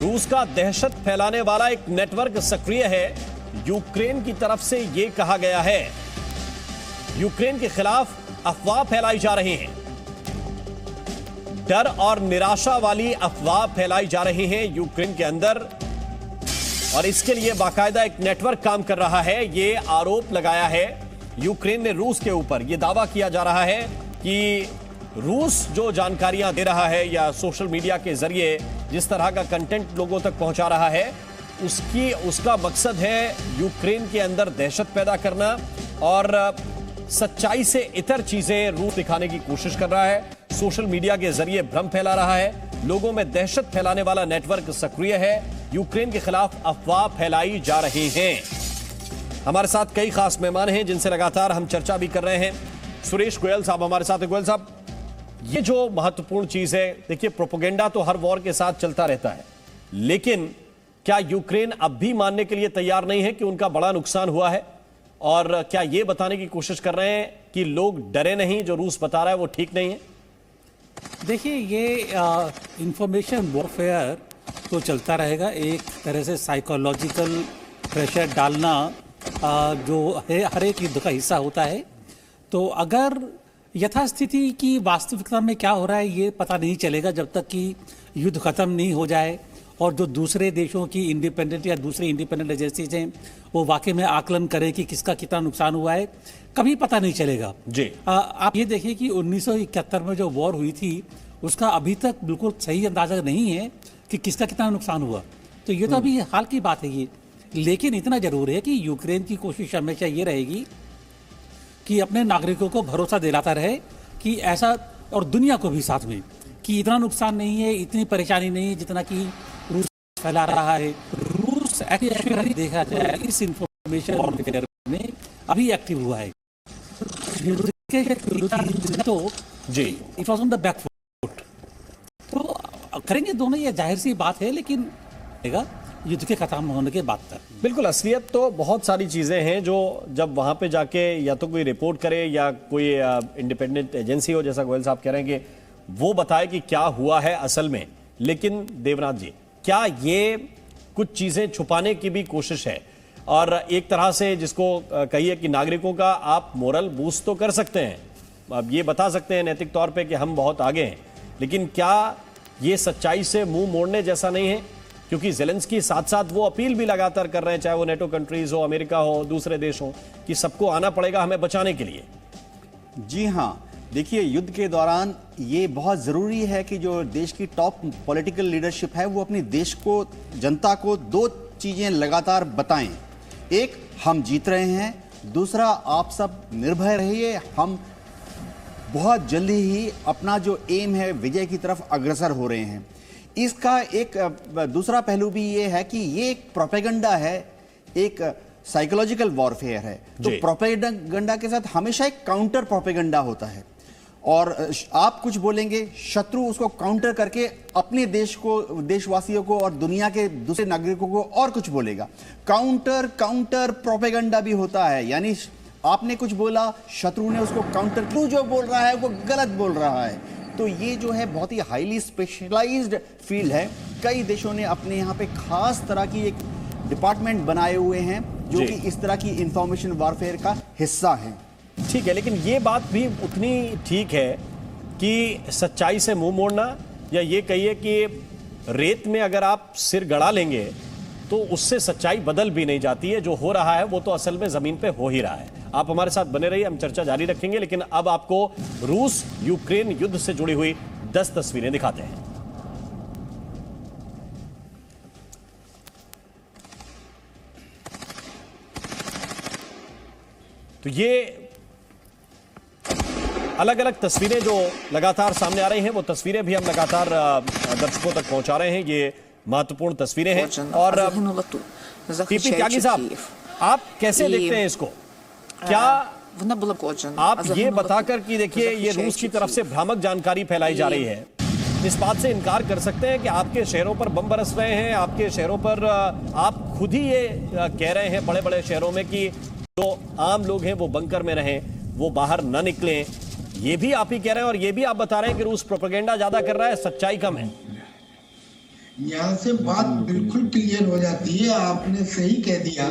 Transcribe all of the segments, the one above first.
रूस का दहशत फैलाने वाला एक नेटवर्क सक्रिय है। यूक्रेन की तरफ से यह कहा गया है। यूक्रेन के खिलाफ अफवाह फैलाई जा रही हैं। डर और निराशा वाली अफवाह फैलाई जा रही हैं यूक्रेन के अंदर, और इसके लिए बाकायदा एक नेटवर्क काम कर रहा है। यह आरोप लगाया है यूक्रेन ने रूस के ऊपर। यह दावा किया जा रहा है कि रूस जो जानकारियां दे रहा है या सोशल मीडिया के जरिए जिस तरह का कंटेंट लोगों तक पहुंचा रहा है, उसका मकसद है यूक्रेन के अंदर दहशत पैदा करना और सच्चाई से इतर चीजें रूस दिखाने की कोशिश कर रहा है। सोशल मीडिया के जरिए भ्रम फैला रहा है। लोगों में दहशत फैलाने वाला नेटवर्क सक्रिय है। यूक्रेन के खिलाफ अफवाह फैलाई जा रही हैं। हमारे साथ कई खास मेहमान हैं जिनसे लगातार हम चर्चा भी कर रहे हैं। सुरेश गोयल साहब हमारे साथ हैं। गोयल साहब, ये जो महत्वपूर्ण चीज है, देखिए प्रोपेगेंडा तो हर वॉर के साथ चलता रहता है, लेकिन क्या यूक्रेन अब भी मानने के लिए तैयार नहीं है कि उनका बड़ा नुकसान हुआ है? और क्या ये बताने की कोशिश कर रहे हैं कि लोग डरे नहीं, जो रूस बता रहा है वो ठीक नहीं है? देखिए, ये इंफॉर्मेशन वॉरफेयर तो चलता रहेगा। एक तरह से साइकोलॉजिकल प्रेशर डालना जो है हर एक युद्ध का हिस्सा होता है। तो अगर यथास्थिति की वास्तविकता में क्या हो रहा है ये पता नहीं चलेगा जब तक कि युद्ध खत्म नहीं हो जाए और जो दूसरे देशों की इंडिपेंडेंट या दूसरी इंडिपेंडेंट एजेंसीज हैं वो वाकई में आकलन करें कि किसका कितना नुकसान हुआ है, कभी पता नहीं चलेगा जी। आप ये देखिए कि 1971 में जो वॉर हुई थी उसका अभी तक बिल्कुल सही अंदाजा नहीं है कि किसका कितना नुकसान हुआ। तो ये तो अभी हाल की बात है ये। लेकिन इतना जरूर है कि यूक्रेन की कोशिश हमेशा ये रहेगी कि अपने नागरिकों को भरोसा दिलाता रहे कि ऐसा, और दुनिया को भी साथ में, कि इतना नुकसान नहीं है, इतनी परेशानी नहीं है जितना कि रूस फैला रहा है। रूस एक्चुअली देखा जाए इस इंफॉर्मेशन में अभी एक्टिव हुआ है। तो जी, it was on the back foot. तो करेंगे दोनों, ये जाहिर सी बात है, लेकिन युद्ध के खत्म होने के बाद तक। बिल्कुल, असलियत तो बहुत सारी चीजें हैं जो जब वहां पे जाके या तो कोई रिपोर्ट करे या कोई इंडिपेंडेंट एजेंसी हो, जैसा गोयल साहब कह रहे हैं, कि वो बताए कि क्या हुआ है असल में। लेकिन देवनाथ जी, क्या ये कुछ चीजें छुपाने की भी कोशिश है? और एक तरह से जिसको कहिए कि नागरिकों का आप मोरल बूस्ट तो कर सकते हैं, अब ये बता सकते हैं नैतिक तौर पर कि हम बहुत आगे हैं, लेकिन क्या ये सच्चाई से मुंह मोड़ने जैसा नहीं है? क्योंकि ज़ेलेंस्की साथ साथ वो अपील भी लगातार कर रहे हैं, चाहे वो नेटो कंट्रीज हो, अमेरिका हो, दूसरे देश हो, कि सबको आना पड़ेगा हमें बचाने के लिए। जी हाँ, देखिए, युद्ध के दौरान ये बहुत ज़रूरी है कि जो देश की टॉप पॉलिटिकल लीडरशिप है वो अपने देश को, जनता को दो चीज़ें लगातार बताएं। एक, हम जीत रहे हैं। दूसरा, आप सब निर्भय रहिए, हम बहुत जल्दी ही अपना जो एम है विजय की तरफ अग्रसर हो रहे हैं। इसका एक दूसरा पहलू भी ये है कि ये एक प्रोपेगेंडा है, एक साइकोलॉजिकल वॉरफेयर है। तो प्रोपेगेंडा के साथ हमेशा एक काउंटर प्रोपेगेंडा होता है, और आप कुछ बोलेंगे, शत्रु उसको काउंटर करके अपने देश को, देशवासियों को और दुनिया के दूसरे नागरिकों को और कुछ बोलेगा। काउंटर प्रोपेगेंडा भी होता है, यानी आपने कुछ बोला, शत्रु ने उसको काउंटर, तू जो बोल रहा है वो गलत बोल रहा है। तो ये जो है बहुत ही हाईली स्पेशलाइज्ड फील्ड है। कई देशों ने अपने यहाँ पे खास तरह की एक डिपार्टमेंट बनाए हुए हैं जो कि इस तरह की इंफॉर्मेशन वॉरफेयर का हिस्सा है। ठीक है, लेकिन ये बात भी उतनी ठीक है कि सच्चाई से मुंह मोड़ना, या ये कहिए कि रेत में अगर आप सिर गड़ा लेंगे तो उससे सच्चाई बदल भी नहीं जाती है। जो हो रहा है वो तो असल में जमीन पे हो ही रहा है। आप हमारे साथ बने रहिए, हम चर्चा जारी रखेंगे, लेकिन अब आपको रूस यूक्रेन युद्ध से जुड़ी हुई 10 तस्वीरें दिखाते हैं। तो ये अलग अलग तस्वीरें जो लगातार सामने आ रही हैं, वो तस्वीरें भी हम लगातार दर्शकों तक पहुंचा रहे हैं। ये महत्वपूर्ण तस्वीरें हैं। और टीपी त्यागी साहब, आप कैसे देखते हैं इसको? क्या आप ये बताकर कि देखिए ये रूस की तरफ से भ्रामक जानकारी फैलाई जा रही है, इस बात से इनकार कर सकते हैं कि आपके शहरों पर बम बरस रहे हैं, आपके शहरों पर आप खुद ही ये कह रहे हैं बड़े बड़े शहरों में कि जो आम लोग हैं वो बंकर में रहें, वो बाहर न निकलें, ये भी आप ही कह रहे हैं, और ये भी आप बता रहे हैं कि रूस प्रोपेगेंडा ज्यादा कर रहा है, सच्चाई कम है। यहाँ से बात बिल्कुल क्लियर हो जाती है। आपने सही कह दिया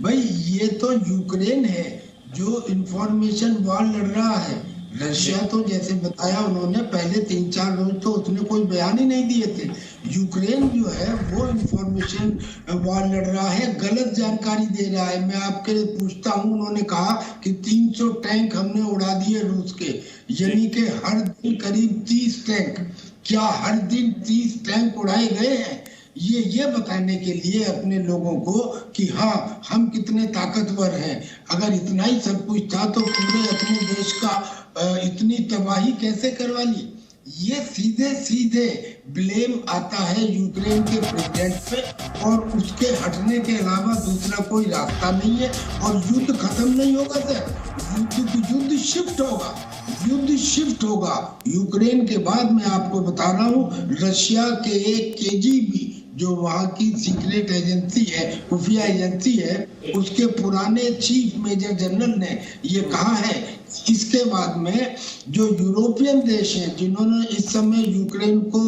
भाई, ये तो यूक्रेन है जो इंफॉर्मेशन वॉर लड़ रहा है। रशिया तो जैसे बताया उन्होंने, पहले 3-4 रोज तो उसने कोई बयान ही नहीं दिए थे। यूक्रेन जो है वो इंफॉर्मेशन वॉर लड़ रहा है, गलत जानकारी दे रहा है। मैं आपके लिए पूछता हूँ, उन्होंने कहा कि 300 टैंक हमने उड़ा दिए रूस के, यानी कि हर दिन करीब 30 टैंक। क्या हर दिन 30 टैंक उड़ाए गए हैं? ये बताने के लिए अपने लोगों को कि हाँ हम कितने ताकतवर हैं। अगर इतना ही सब कुछ था तो पूरे अपने देश का इतनी तबाही कैसे करवा ली? ये सीधे सीधे ब्लेम आता है यूक्रेन के प्रेसिडेंट पे, और उसके हटने के अलावा दूसरा कोई रास्ता नहीं है। और युद्ध खत्म नहीं होगा सर, युद्ध शिफ्ट होगा। यूक्रेन के बाद मैं आपको बता रहा हूँ, रशिया के एक केजीबी जो वहाँ की सीक्रेट एजेंसी है, खुफिया एजेंसी है, उसके पुराने चीफ मेजर जनरल ने ये कहा है, इसके बाद में जो यूरोपियन देश हैं जिन्होंने इस समय यूक्रेन को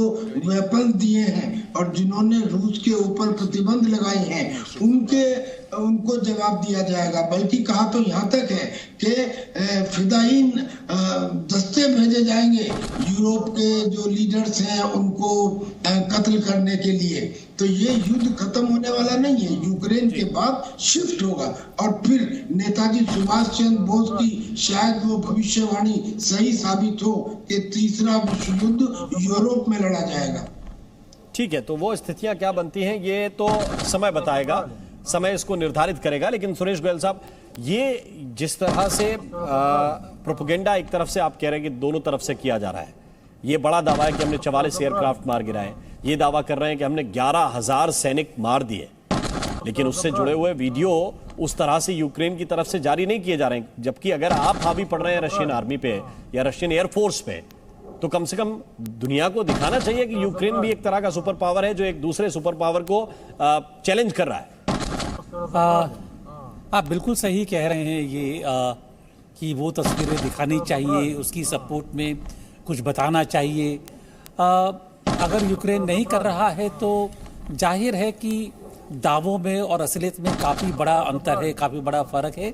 वेपन दिए हैं और जिन्होंने रूस के ऊपर प्रतिबंध लगाए हैं, उनको जवाब दिया जाएगा। बल्कि कहा तो यहाँ तक है कि फिदाइन दस्ते भेजे जाएंगे यूरोप के जो लीडर्स हैं उनको कत्ल करने के लिए। तो ये युद्ध खत्म होने वाला नहीं है, यूक्रेन के बाद शिफ्ट होगा। और फिर नेताजी सुभाष चंद्र बोस की शायद वो भविष्यवाणी सही साबित हो कि तीसरा विश्व युद्ध यूरोप में लड़ा जाएगा। ठीक है, तो वो स्थितियां क्या बनती हैं ये तो समय बताएगा, समय इसको निर्धारित करेगा। लेकिन सुरेश गोयल साहब, ये जिस तरह से प्रोपेगेंडा एक तरफ से आप कह रहे हैं कि दोनों तरफ से किया जा रहा है, ये बड़ा दावा है कि हमने 44 एयरक्राफ्ट मार गिराए, ये दावा कर रहे हैं कि हमने 11,000 सैनिक मार दिए, लेकिन उससे जुड़े हुए वीडियो उस तरह से यूक्रेन की तरफ से जारी नहीं किए जा रहे हैं। जबकि अगर आप हावी पड़ रहे हैं रशियन आर्मी पे या रशियन एयरफोर्स पे, तो कम से कम दुनिया को दिखाना चाहिए कि यूक्रेन भी एक तरह का सुपर पावर है जो एक दूसरे सुपर पावर को चैलेंज कर रहा है। आप बिल्कुल सही कह रहे हैं ये कि वो तस्वीरें दिखानी चाहिए, उसकी सपोर्ट में कुछ बताना चाहिए। अगर यूक्रेन नहीं कर रहा है तो जाहिर है कि दावों में और असलियत में काफ़ी बड़ा अंतर है, काफ़ी बड़ा फर्क है।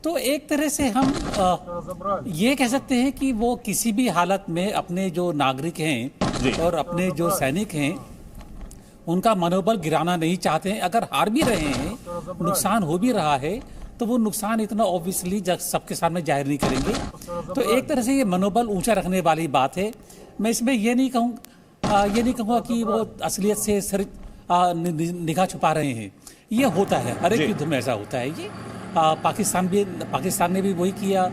तो एक तरह से हम ये कह सकते हैं कि वो किसी भी हालत में अपने जो नागरिक हैं और अपने जो सैनिक हैं उनका मनोबल गिराना नहीं चाहते हैं। अगर हार भी रहे हैं, नुकसान हो भी रहा है, तो वो नुकसान इतना ऑब्वियसली सबके सामने जाहिर नहीं करेंगे। तो एक तरह से ये मनोबल ऊंचा रखने वाली बात है। मैं इसमें ये नहीं कहूँगा कि वो असलियत से सिर्फ निगाह छुपा रहे हैं। ये होता है, हर एक युद्ध में ऐसा होता है। ये पाकिस्तान ने भी वही किया,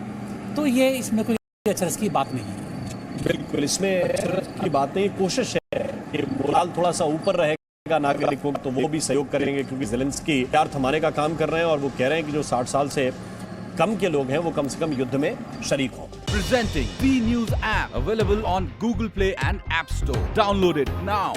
तो ये इसमें कोई अचरज की बात नहीं है। बिल्कुल, इसमें अचरज की बात नहीं, कोशिश है कि मोराल थोड़ा सा ऊपर रहेगा नागरिकों, तो वो भी सहयोग करेंगे क्योंकि ज़ेलेंस्की प्यार थमाने का काम कर रहे हैं और वो कह रहे हैं कि जो 60 साल से कम के लोग हैं वो कम से कम युद्ध में शरीक हों। Presenting B News app available on Google Play and App Store. Download it now.